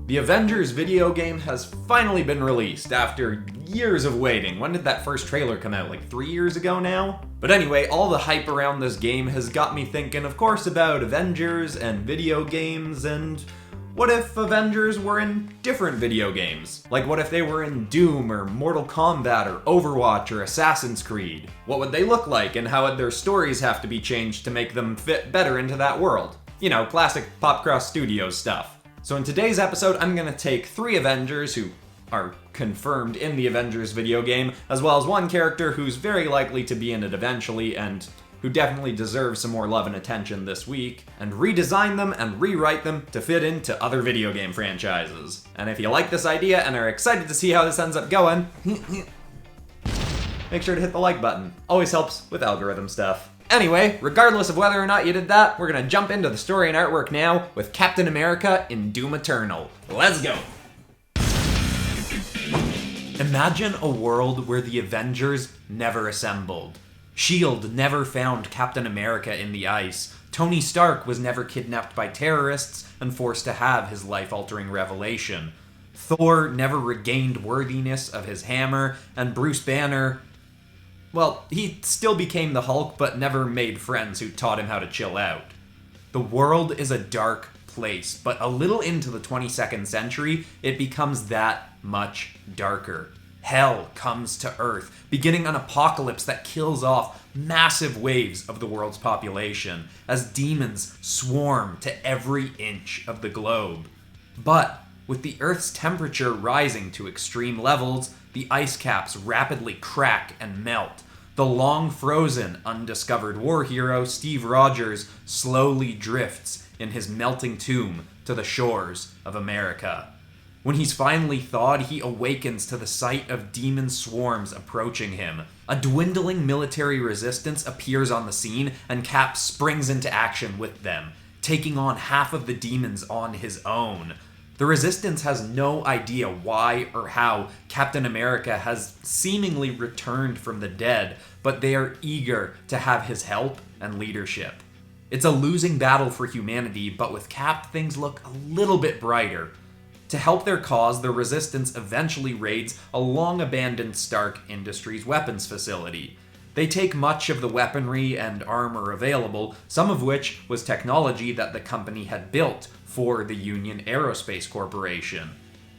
The Avengers video game has finally been released after years of waiting. When did that first trailer come out? Like 3 years ago now? But anyway, all the hype around this game has got me thinking, of course, about Avengers and video games, and what if Avengers were in different video games? Like what if they were in Doom or Mortal Kombat or Overwatch or Assassin's Creed? What would they look like, and how would their stories have to be changed to make them fit better into that world? You know, classic PopCross Studios stuff. So in today's episode, I'm gonna take 3 Avengers who are confirmed in the Avengers video game, as well as one character who's very likely to be in it eventually and who definitely deserves some more love and attention this week, and redesign them and rewrite them to fit into other video game franchises. And if you like this idea and are excited to see how this ends up going, make sure to hit the like button. Always helps with algorithm stuff. Anyway, regardless of whether or not you did that, we're gonna jump into the story and artwork now with Captain America in Doom Eternal. Let's go! Imagine a world where the Avengers never assembled. S.H.I.E.L.D. never found Captain America in the ice. Tony Stark was never kidnapped by terrorists and forced to have his life-altering revelation. Thor never regained worthiness of his hammer, and Bruce Banner, well, he still became the Hulk, but never made friends who taught him how to chill out. The world is a dark place, but a little into the 22nd century, it becomes that much darker. Hell comes to Earth, beginning an apocalypse that kills off massive waves of the world's population, as demons swarm to every inch of the globe. But with the Earth's temperature rising to extreme levels, the ice caps rapidly crack and melt. The long-frozen, undiscovered war hero Steve Rogers slowly drifts in his melting tomb to the shores of America. When he's finally thawed, he awakens to the sight of demon swarms approaching him. A dwindling military resistance appears on the scene, and Cap springs into action with them, taking on half of the demons on his own. The Resistance has no idea why or how Captain America has seemingly returned from the dead, but they are eager to have his help and leadership. It's a losing battle for humanity, but with Cap, things look a little bit brighter. To help their cause, the Resistance eventually raids a long-abandoned Stark Industries weapons facility. They take much of the weaponry and armor available, some of which was technology that the company had built for the Union Aerospace Corporation.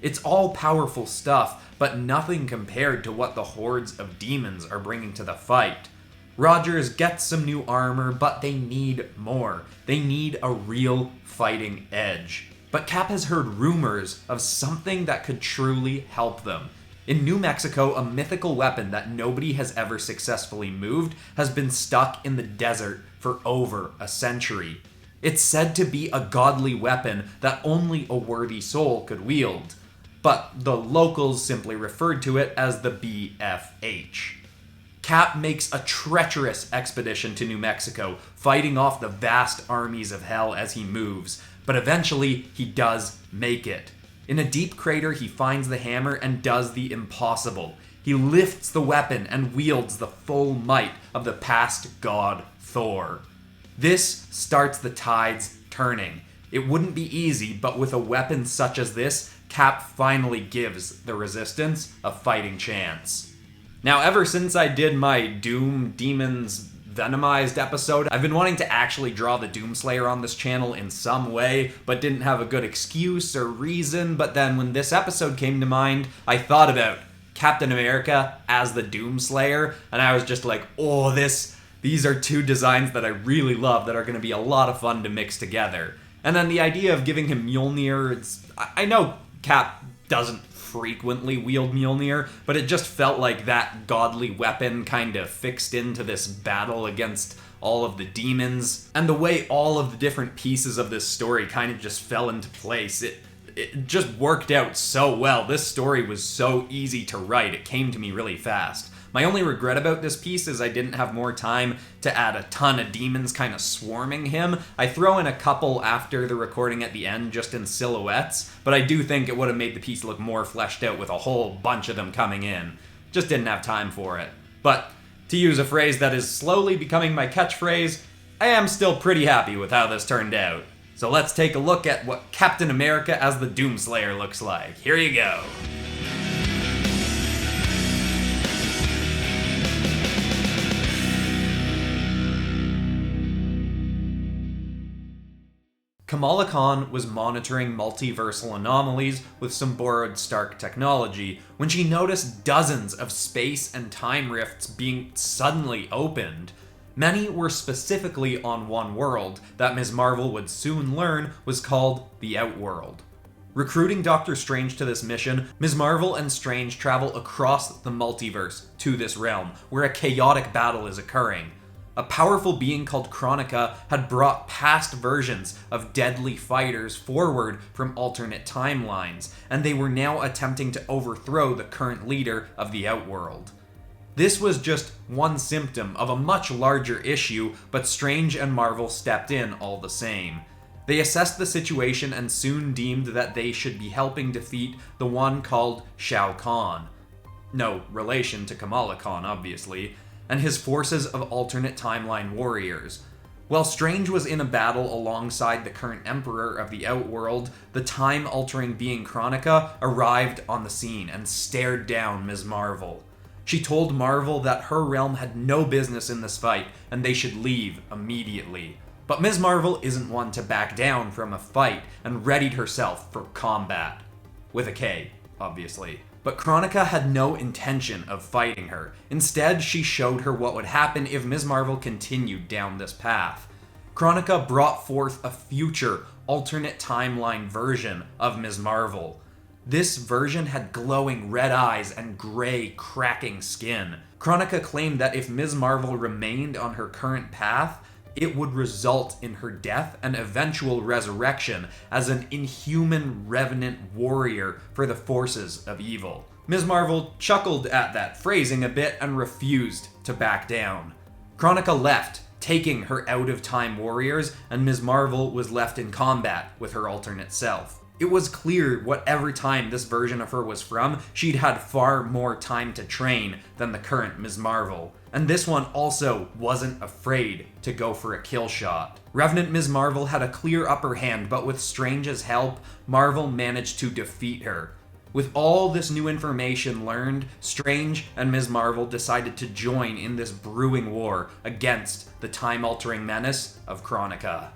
It's all powerful stuff, but nothing compared to what the hordes of demons are bringing to the fight. Rogers gets some new armor, but they need more. They need a real fighting edge. But Cap has heard rumors of something that could truly help them. In New Mexico, a mythical weapon that nobody has ever successfully moved has been stuck in the desert for over a century. It's said to be a godly weapon that only a worthy soul could wield, but the locals simply referred to it as the BFH. Cap makes a treacherous expedition to New Mexico, fighting off the vast armies of hell as he moves, but eventually he does make it. In a deep crater, he finds the hammer and does the impossible. He lifts the weapon and wields the full might of the past god Thor. This starts the tides turning. It wouldn't be easy, but with a weapon such as this, Cap finally gives the Resistance a fighting chance. Now, ever since I did my Doom Demons Venomized episode, I've been wanting to actually draw the Doomslayer on this channel in some way, but didn't have a good excuse or reason. But then when this episode came to mind, I thought about Captain America as the Doomslayer, and I was just like, oh, these are 2 designs that I really love that are going to be a lot of fun to mix together. And then the idea of giving him Mjolnir, I know Cap doesn't frequently wield Mjolnir, but it just felt like that godly weapon kind of fixed into this battle against all of the demons. And the way all of the different pieces of this story kind of just fell into place, it just worked out so well. This story was so easy to write, it came to me really fast. My only regret about this piece is I didn't have more time to add a ton of demons kind of swarming him. I throw in a couple after the recording at the end just in silhouettes, but I do think it would have made the piece look more fleshed out with a whole bunch of them coming in. Just didn't have time for it. But to use a phrase that is slowly becoming my catchphrase, I am still pretty happy with how this turned out. So let's take a look at what Captain America as the Doomslayer looks like. Here you go. Kamala Khan was monitoring multiversal anomalies with some borrowed Stark technology when she noticed dozens of space and time rifts being suddenly opened. Many were specifically on one world that Ms. Marvel would soon learn was called the Outworld. Recruiting Doctor Strange to this mission, Ms. Marvel and Strange travel across the multiverse to this realm, where a chaotic battle is occurring. A powerful being called Kronika had brought past versions of deadly fighters forward from alternate timelines, and they were now attempting to overthrow the current leader of the Outworld. This was just one symptom of a much larger issue, but Strange and Marvel stepped in all the same. They assessed the situation and soon deemed that they should be helping defeat the one called Shao Kahn. No relation to Kamala Khan, obviously, and his forces of alternate timeline warriors. While Strange was in a battle alongside the current Emperor of the Outworld, the time-altering being Kronika arrived on the scene and stared down Ms. Marvel. She told Marvel that her realm had no business in this fight and they should leave immediately. But Ms. Marvel isn't one to back down from a fight and readied herself for combat. With a K, obviously. But Kronika had no intention of fighting her. Instead, she showed her what would happen if Ms. Marvel continued down this path. Kronika brought forth a future, alternate timeline version of Ms. Marvel. This version had glowing red eyes and gray, cracking skin. Kronika claimed that if Ms. Marvel remained on her current path, it would result in her death and eventual resurrection as an inhuman revenant warrior for the forces of evil. Ms. Marvel chuckled at that phrasing a bit and refused to back down. Kronika left, taking her out-of-time warriors, and Ms. Marvel was left in combat with her alternate self. It was clear whatever time this version of her was from, she'd had far more time to train than the current Ms. Marvel. And this one also wasn't afraid to go for a kill shot. Revenant Ms. Marvel had a clear upper hand, but with Strange's help, Marvel managed to defeat her. With all this new information learned, Strange and Ms. Marvel decided to join in this brewing war against the time-altering menace of Kronika.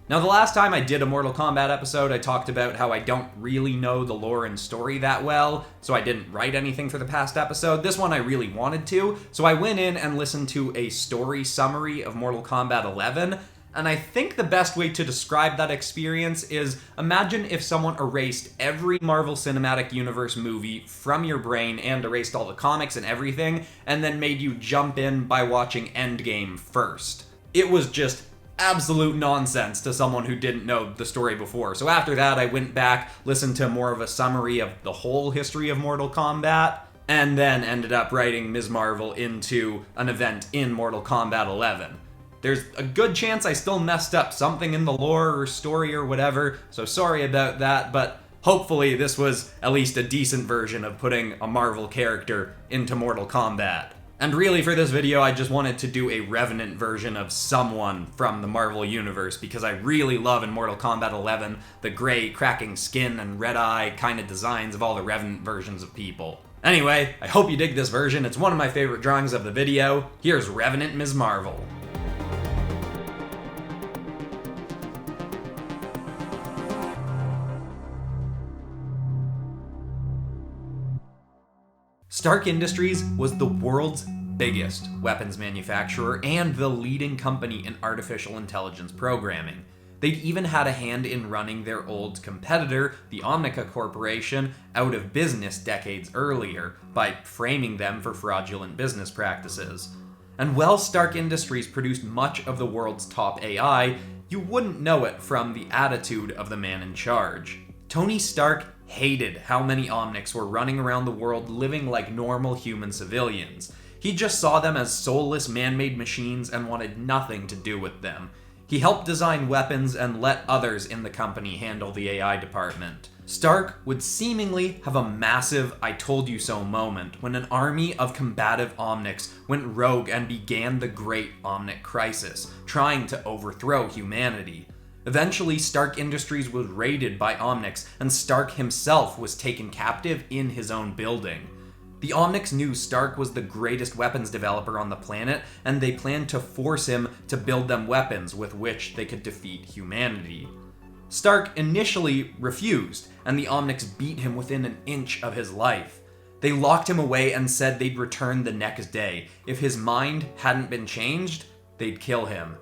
Now, the last time I did a Mortal Kombat episode, I talked about how I don't really know the lore and story that well, so I didn't write anything for the past episode. This one I really wanted to, so I went in and listened to a story summary of Mortal Kombat 11, and I think the best way to describe that experience is, imagine if someone erased every Marvel Cinematic Universe movie from your brain and erased all the comics and everything, and then made you jump in by watching Endgame first. It was just absolute nonsense to someone who didn't know the story before. So after that, I went back, listened to more of a summary of the whole history of Mortal Kombat, and then ended up writing Ms. Marvel into an event in Mortal Kombat 11. There's a good chance I still messed up something in the lore or story or whatever, so sorry about that, but hopefully this was at least a decent version of putting a Marvel character into Mortal Kombat. And really, for this video, I just wanted to do a Revenant version of someone from the Marvel Universe, because I really love in Mortal Kombat 11 the gray, cracking skin and red eye kind of designs of all the Revenant versions of people. Anyway, I hope you dig this version. It's one of my favorite drawings of the video. Here's Revenant Ms. Marvel. Stark Industries was the world's biggest weapons manufacturer and the leading company in artificial intelligence programming. They'd even had a hand in running their old competitor, the Omnica Corporation, out of business decades earlier by framing them for fraudulent business practices. And while Stark Industries produced much of the world's top AI, you wouldn't know it from the attitude of the man in charge. Tony Stark hated how many Omnics were running around the world living like normal human civilians. He just saw them as soulless man-made machines and wanted nothing to do with them. He helped design weapons and let others in the company handle the AI department. Stark would seemingly have a massive I told you so moment when an army of combative Omnics went rogue and began the Great Omnic Crisis, trying to overthrow humanity. Eventually, Stark Industries was raided by Omnics, and Stark himself was taken captive in his own building. The Omnics knew Stark was the greatest weapons developer on the planet, and they planned to force him to build them weapons with which they could defeat humanity. Stark initially refused, and the Omnics beat him within an inch of his life. They locked him away and said they'd return the next day. If his mind hadn't been changed, they'd kill him.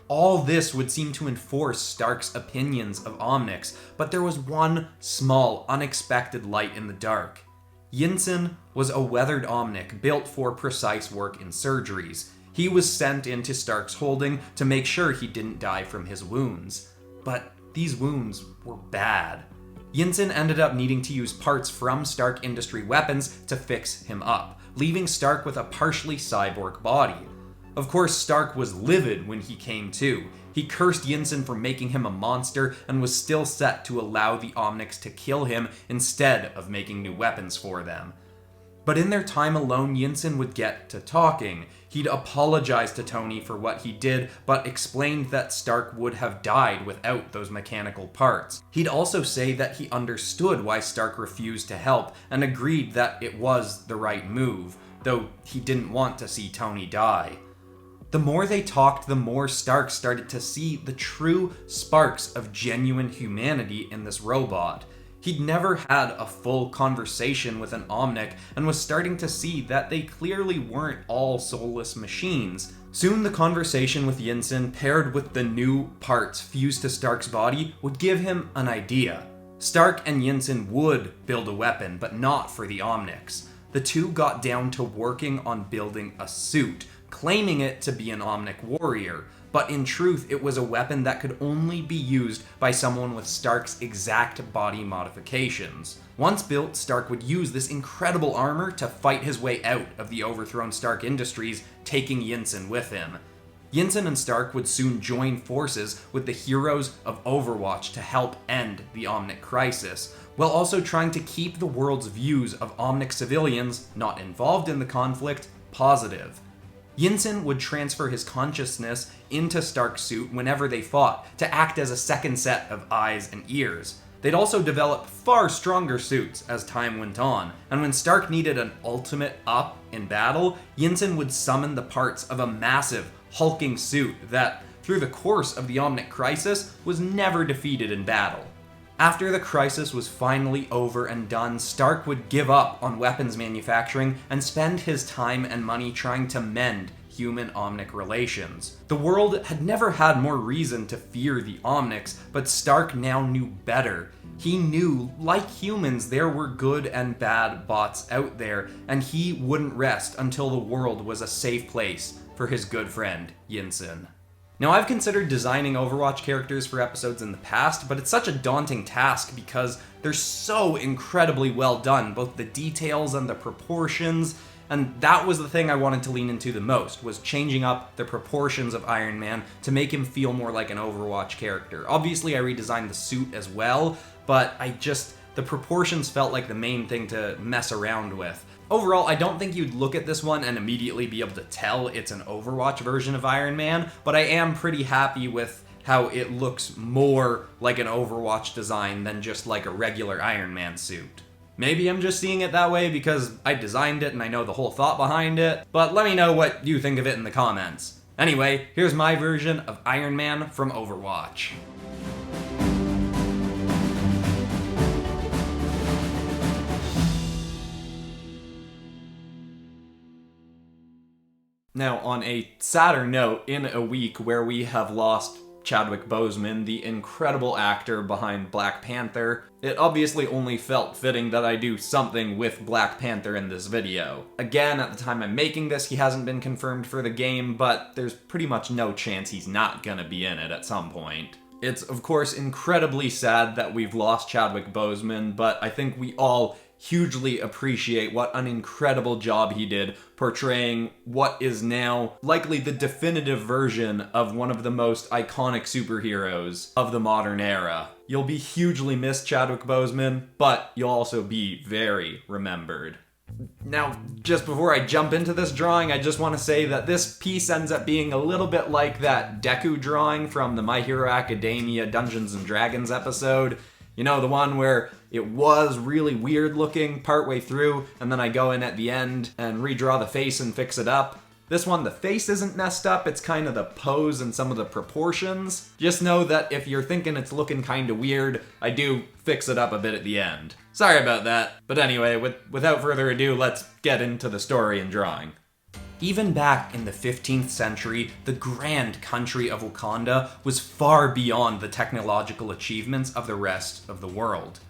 All this would seem to enforce Stark's opinions of Omnics, but there was one small, unexpected light in the dark. Yinsen was a weathered Omnic built for precise work in surgeries. He was sent into Stark's holding to make sure he didn't die from his wounds. But these wounds were bad. Yinsen ended up needing to use parts from Stark Industry weapons to fix him up, leaving Stark with a partially cyborg body. Of course, Stark was livid when he came to. He cursed Yinsen for making him a monster and was still set to allow the Omnics to kill him instead of making new weapons for them. But in their time alone, Yinsen would get to talking. He'd apologize to Tony for what he did, but explained that Stark would have died without those mechanical parts. He'd also say that he understood why Stark refused to help and agreed that it was the right move, though he didn't want to see Tony die. The more they talked, the more Stark started to see the true sparks of genuine humanity in this robot. He'd never had a full conversation with an Omnic and was starting to see that they clearly weren't all soulless machines. Soon the conversation with Yinsen, paired with the new parts fused to Stark's body, would give him an idea. Stark and Yinsen would build a weapon, but not for the Omnics. The two got down to working on building a suit, claiming it to be an Omnic warrior, but in truth it was a weapon that could only be used by someone with Stark's exact body modifications. Once built, Stark would use this incredible armor to fight his way out of the overthrown Stark Industries, taking Yinsen with him. Yinsen and Stark would soon join forces with the heroes of Overwatch to help end the Omnic crisis, while also trying to keep the world's views of Omnic civilians, not involved in the conflict, positive. Yinsen would transfer his consciousness into Stark's suit whenever they fought, to act as a second set of eyes and ears. They'd also develop far stronger suits as time went on, and when Stark needed an ultimate up in battle, Yinsen would summon the parts of a massive, hulking suit that, through the course of the Omnic crisis, was never defeated in battle. After the crisis was finally over and done, Stark would give up on weapons manufacturing and spend his time and money trying to mend human-Omnic relations. The world had never had more reason to fear the Omnics, but Stark now knew better. He knew, like humans, there were good and bad bots out there, and he wouldn't rest until the world was a safe place for his good friend, Yinsen. Now, I've considered designing Overwatch characters for episodes in the past, but it's such a daunting task because they're so incredibly well done, both the details and the proportions, and that was the thing I wanted to lean into the most, was changing up the proportions of Iron Man to make him feel more like an Overwatch character. Obviously, I redesigned the suit as well, but the proportions felt like the main thing to mess around with. Overall, I don't think you'd look at this one and immediately be able to tell it's an Overwatch version of Iron Man, but I am pretty happy with how it looks more like an Overwatch design than just like a regular Iron Man suit. Maybe I'm just seeing it that way because I designed it and I know the whole thought behind it, but let me know what you think of it in the comments. Anyway, here's my version of Iron Man from Overwatch. Now, on a sadder note, in a week where we have lost Chadwick Boseman, the incredible actor behind Black Panther, it obviously only felt fitting that I do something with Black Panther in this video. Again, at the time I'm making this, he hasn't been confirmed for the game, but there's pretty much no chance he's not gonna be in it at some point. It's, of course, incredibly sad that we've lost Chadwick Boseman, but I think we all hugely appreciate what an incredible job he did portraying what is now likely the definitive version of one of the most iconic superheroes of the modern era. You'll be hugely missed, Chadwick Boseman, but you'll also be very remembered. Now, just before I jump into this drawing, I just want to say that this piece ends up being a little bit like that Deku drawing from the My Hero Academia Dungeons & Dragons episode. You know, the one where it was really weird looking partway through, and then I go in at the end and redraw the face and fix it up. This one, the face isn't messed up, it's kind of the pose and some of the proportions. Just know that if you're thinking it's looking kind of weird, I do fix it up a bit at the end. Sorry about that. But anyway, without further ado, let's get into the story and drawing. Even back in the 15th century, the grand country of Wakanda was far beyond the technological achievements of the rest of the world.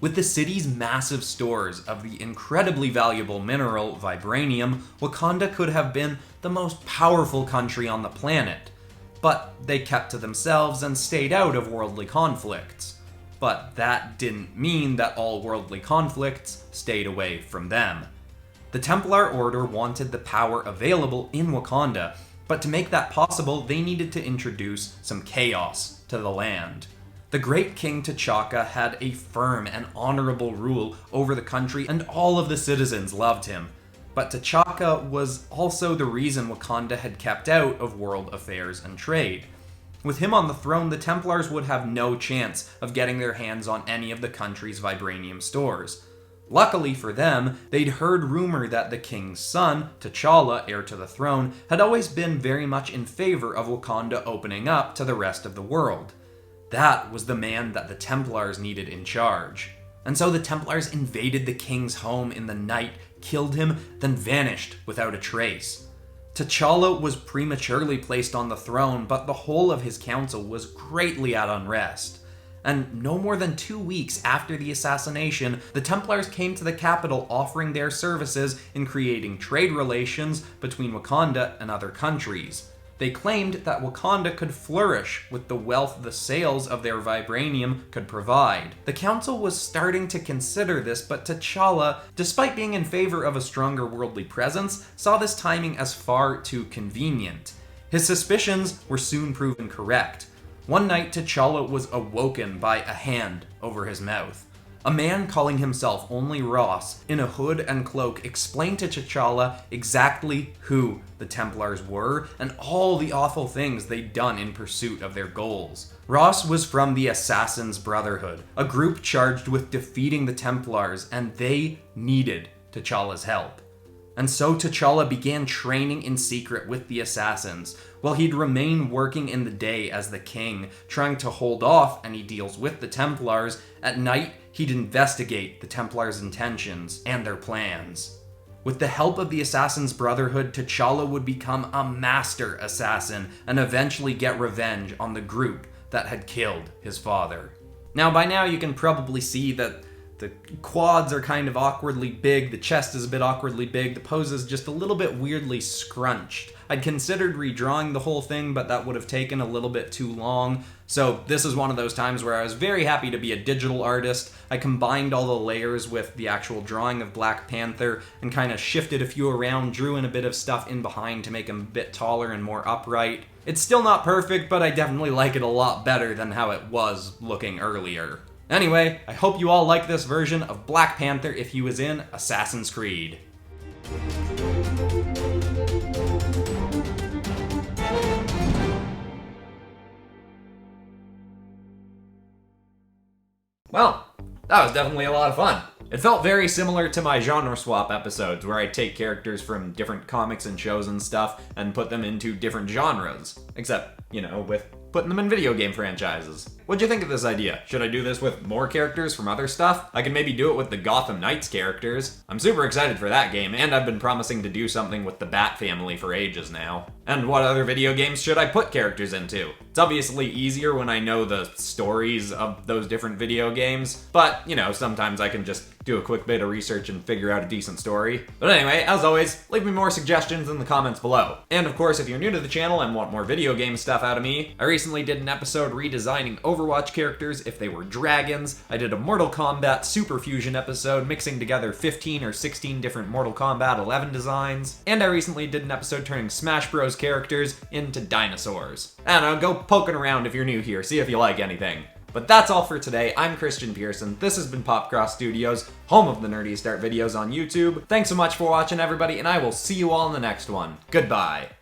With the city's massive stores of the incredibly valuable mineral vibranium, Wakanda could have been the most powerful country on the planet. But they kept to themselves and stayed out of worldly conflicts. But that didn't mean that all worldly conflicts stayed away from them. The Templar Order wanted the power available in Wakanda, but to make that possible, they needed to introduce some chaos to the land. The great King T'Chaka had a firm and honorable rule over the country, and all of the citizens loved him. But T'Chaka was also the reason Wakanda had kept out of world affairs and trade. With him on the throne, the Templars would have no chance of getting their hands on any of the country's vibranium stores. Luckily for them, they'd heard rumor that the king's son, T'Challa, heir to the throne, had always been very much in favor of Wakanda opening up to the rest of the world. That was the man that the Templars needed in charge. And so the Templars invaded the king's home in the night, killed him, then vanished without a trace. T'Challa was prematurely placed on the throne, but the whole of his council was greatly at unrest. And no more than 2 weeks after the assassination, the Templars came to the capital offering their services in creating trade relations between Wakanda and other countries. They claimed that Wakanda could flourish with the wealth the sales of their vibranium could provide. The council was starting to consider this, but T'Challa, despite being in favor of a stronger worldly presence, saw this timing as far too convenient. His suspicions were soon proven correct. One night, T'Challa was awoken by a hand over his mouth. A man calling himself only Ross, in a hood and cloak, explained to T'Challa exactly who the Templars were and all the awful things they'd done in pursuit of their goals. Ross was from the Assassin's Brotherhood, a group charged with defeating the Templars, and they needed T'Challa's help. And so T'Challa began training in secret with the Assassins, while he'd remain working in the day as the king, trying to hold off any deals with the Templars. At night, he'd investigate the Templars' intentions and their plans. With the help of the Assassin's Brotherhood, T'Challa would become a master assassin and eventually get revenge on the group that had killed his father. Now, by now you can probably see that the quads are kind of awkwardly big, the chest is a bit awkwardly big, the pose is just a little bit weirdly scrunched. I'd considered redrawing the whole thing, but that would have taken a little bit too long. So this is one of those times where I was very happy to be a digital artist. I combined all the layers with the actual drawing of Black Panther and kind of shifted a few around, drew in a bit of stuff in behind to make him a bit taller and more upright. It's still not perfect, but I definitely like it a lot better than how it was looking earlier. Anyway, I hope you all like this version of Black Panther if he was in Assassin's Creed. Well, that was definitely a lot of fun. It felt very similar to my genre swap episodes, where I take characters from different comics and shows and stuff and put them into different genres. Except, with putting them in video game franchises. What'd you think of this idea? Should I do this with more characters from other stuff? I can maybe do it with the Gotham Knights characters. I'm super excited for that game, and I've been promising to do something with the Bat family for ages now. And what other video games should I put characters into? It's obviously easier when I know the stories of those different video games, but, sometimes I can just do a quick bit of research and figure out a decent story. But anyway, as always, leave me more suggestions in the comments below. And of course, if you're new to the channel and want more video game stuff out of me, I recently did an episode redesigning Overwatch characters if they were dragons. I did a Mortal Kombat Super Fusion episode mixing together 15 or 16 different Mortal Kombat 11 designs. And I recently did an episode turning Smash Bros characters into dinosaurs. I don't know, go poking around if you're new here, see if you like anything. But that's all for today. I'm Christian Pearson. This has been PopCross Studios, home of the nerdiest art videos on YouTube. Thanks so much for watching, everybody, and I will see you all in the next one. Goodbye.